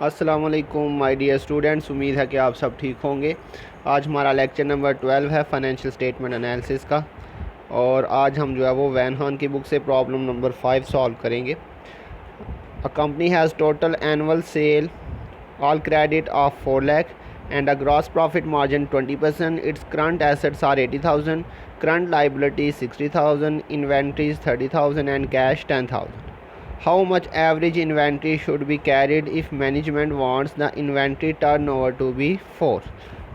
अस्सलामुअलैकुम my dear students, उम्मीद है कि आप सब ठीक होंगे। आज हमारा लेक्चर नंबर 12 है फाइनेंशियल स्टेटमेंट एनालिसिस का, और आज हम जो है वो वैन हान की बुक से प्रॉब्लम नंबर 5 सॉल्व करेंगे। A company has total annual sale all credit of 4 lakh and a gross profit margin 20%. Its current assets are 80,000, current liabilities 60,000, inventories 30,000 and cash 10,000. How much average inventory should be carried if management wants the inventory turnover to be 4?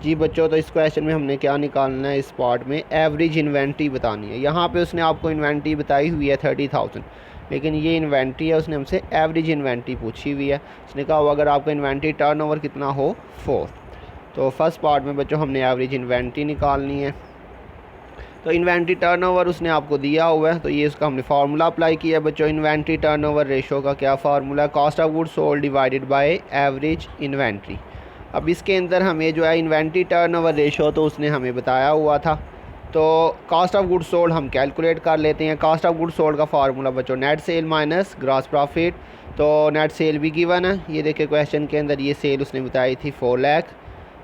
जी बच्चों, तो इस question में हमने क्या निकालना है, इस part में एवरेज इन्वेंट्री बतानी है। यहाँ पे उसने आपको इन्वेंट्री बताई हुई है 30,000, लेकिन ये इन्वेंट्री है, उसने हमसे एवरेज इन्वेंट्री पूछी हुई है। उसने कहा अगर आपका इन्वेंट्री टर्नओवर कितना हो 4। तो फर्स्ट पार्ट में बच्चों हमने एवरेज इन्वेंट्री निकालनी है। तो इन्वेंट्री टर्नओवर उसने आपको दिया हुआ है, तो ये उसका हमने फार्मूला अप्लाई किया है बच्चों। इन्वेंट्री टर्नओवर रेशो का क्या फार्मूला है? Cost of goods sold divided by average inventory. अब इसके अंदर हमें जो है इन्वेंट्री टर्नओवर रेशो तो उसने हमें बताया हुआ था, तो कॉस्ट ऑफ गुड्स सोल्ड हम कैलकुलेट कर लेते हैं। कॉस्ट ऑफ गुड्स सोल्ड का फार्मूला बच्चों net cell minus gross profit. तो नेट सेल भी गिवन है, ये देखिए क्वेश्चन के अंदर ये सेल उसने बताई थी 4 लाख,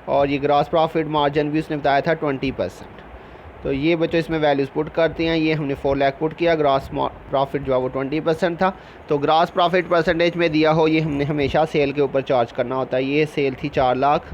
और ये ग्रॉस प्रॉफिट मार्जिन भी उसने बताया था 20%। तो ये बच्चों इसमें वैल्यूज़ पुट करते हैं। ये हमने 4 लाख पुट किया, ग्रॉस प्रॉफिट जो है वो 20% था। तो ग्रॉस प्रॉफिट परसेंटेज में दिया हो, ये हमने हमेशा सेल के ऊपर चार्ज करना होता है। ये सेल थी 4 लाख,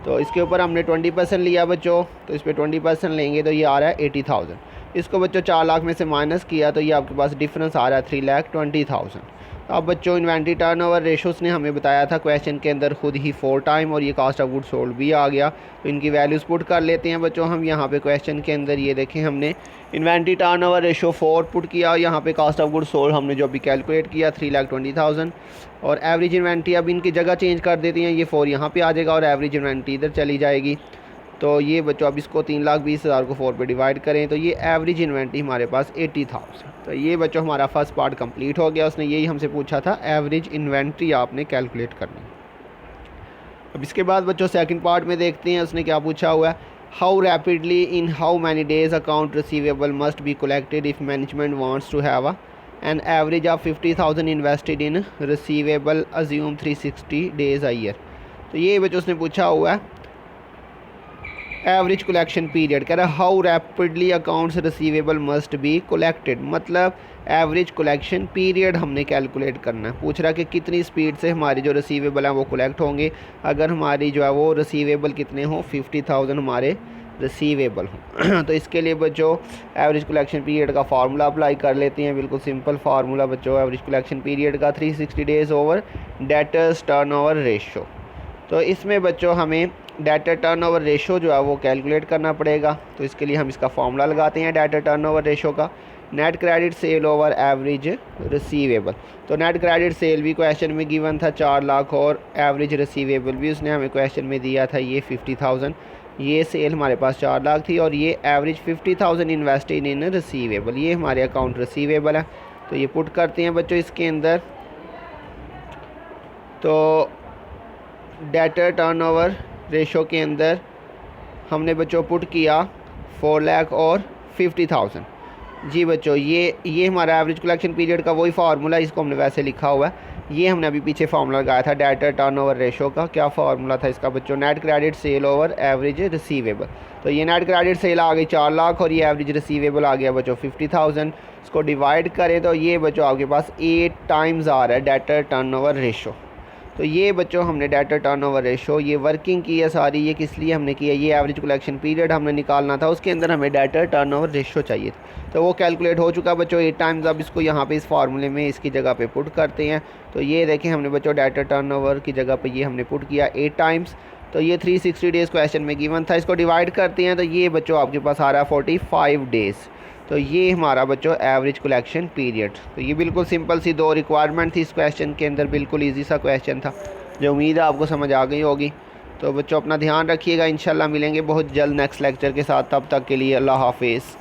तो इसके ऊपर हमने 20% लिया बच्चों, तो इस पर 20% लेंगे तो ये आ रहा है 80,000। इसको बच्चों 4 लाख में से माइनस किया तो ये आपके पास डिफरेंस आ रहा है 3,20,000। अब बच्चों इन्वेंट्री टर्नओवर रेशोस ने हमें बताया था क्वेश्चन के अंदर खुद ही 4 टाइम, और ये कॉस्ट ऑफ गुड्स सोल्ड भी आ गया। तो इनकी वैल्यूज़ पुट कर लेते हैं बच्चों हम। यहाँ पे क्वेश्चन के अंदर ये देखें, हमने इन्वेंट्री टर्नओवर रेशो 4 पुट किया, और यहाँ पे कॉस्ट ऑफ गुड्स सोल्ड हमने जो अभी कैलकुलेट किया 3,20,000, और एवरेज इन्वेंट्री अब इनकी जगह चेंज कर देती हैं। ये 4 यहाँ पे आ जाएगा और एवरेज इन्वेंट्री इधर चली जाएगी। तो ये बच्चों अब इसको 3,20,000 को 4 पे डिवाइड करें तो ये एवरेज इन्वेंट्री हमारे पास 80,000। तो ये बच्चों हमारा फर्स्ट पार्ट कंप्लीट हो गया। उसने यही हमसे पूछा था, एवरेज इन्वेंट्री आपने कैलकुलेट करनी। अब इसके बाद बच्चों सेकंड पार्ट में देखते हैं उसने क्या पूछा हुआ है। How rapidly in how many days account receivable must be collected if management wants to have an average of 50,000 invested in receivable assume 360 days a year. तो ये बच्चों उसने पूछा हुआ है एवरेज कलेक्शन पीरियड। कह रहा है how rapidly accounts receivable must be collected, मतलब एवरेज कलेक्शन पीरियड हमने कैलकुलेट करना है। पूछ रहा है कि कितनी स्पीड से हमारे जो रिसीवेबल हैं वो कलेक्ट होंगे। अगर हमारी जो है वो रिसीवेबल कितने हों, 50,000 हमारे रिसीवेबल हों तो इसके लिए बच्चों एवरेज कलेक्शन पीरियड का फार्मूला अप्लाई कर लेते हैं। बिल्कुल सिंपल फार्मूला बच्चों एवरेज कलेक्शन पीरियड का 360 days over debtors turnover ratio. तो इसमें बच्चों हमें डेटर टर्नओवर रेशो जो है वो कैलकुलेट करना पड़ेगा। तो इसके लिए हम इसका फॉर्मूला लगाते हैं डेटर टर्नओवर रेशो का, net credit sale over average receivable. तो नेट क्रेडिट सेल भी क्वेश्चन में गिवन था 4 लाख, और एवरेज रिसीवेबल भी उसने हमें क्वेश्चन में दिया था ये 50,000। ये सेल हमारे पास 4 लाख थी, और ये एवरेज 50,000 इन्वेस्टेड इन रिसीवेबल, ये हमारे अकाउंट रिसीवेबल है। तो ये पुट करते हैं बच्चों इसके अंदर। तो डेटर टर्नओवर रेशो के अंदर हमने बच्चों पुट किया 4 लाख और 50,000। जी बच्चों ये हमारा एवरेज कलेक्शन पीरियड का वही फार्मूला, इसको हमने वैसे लिखा हुआ है। ये हमने अभी पीछे फार्मूला लगाया था डेटर टर्नओवर रेशो का। क्या फार्मूला था इसका बच्चों? Net credit sale over average receivable. तो ये नेट क्रेडिट सेल आ गई 4 लाख, और ये एवरेज रिसीवेबल आ गया बच्चों 50,000। इसको डिवाइड करें तो ये बच्चों आपके पास 8 टाइम्स आ रहा है डेटर टर्नओवर रेशो। तो ये बच्चों हमने डेटर टर्नओवर रेशो ये वर्किंग की है सारी। ये किस लिए हमने किया? ये एवरेज कलेक्शन पीरियड हमने निकालना था, उसके अंदर हमें डेटर टर्नओवर रेशो चाहिए था। तो वो कैलकुलेट हो चुका बच्चों 8 टाइम्स। अब इसको यहाँ पे इस फार्मूले में इसकी जगह पे पुट करते हैं। तो ये देखें हमने बच्चों डेटर टर्नओवर की जगह पे ये हमने पुट किया 8 टाइम्स। तो ये 360 डेज़ क्वेश्चन में गिवन था। इसको डिवाइड करते हैं तो ये बच्चों आपके पास आ रहा है 45 डेज़। तो ये हमारा बच्चों एवरेज कलेक्शन पीरियड। तो ये बिल्कुल सिंपल सी 2 रिक्वायरमेंट थी इस क्वेश्चन के अंदर। बिल्कुल इजी सा क्वेश्चन था, जो उम्मीद है आपको समझ आ गई होगी। तो बच्चों अपना ध्यान रखिएगा, इंशाल्लाह मिलेंगे बहुत जल्द नेक्स्ट लेक्चर के साथ। तब तक के लिए अल्लाह हाफिज़।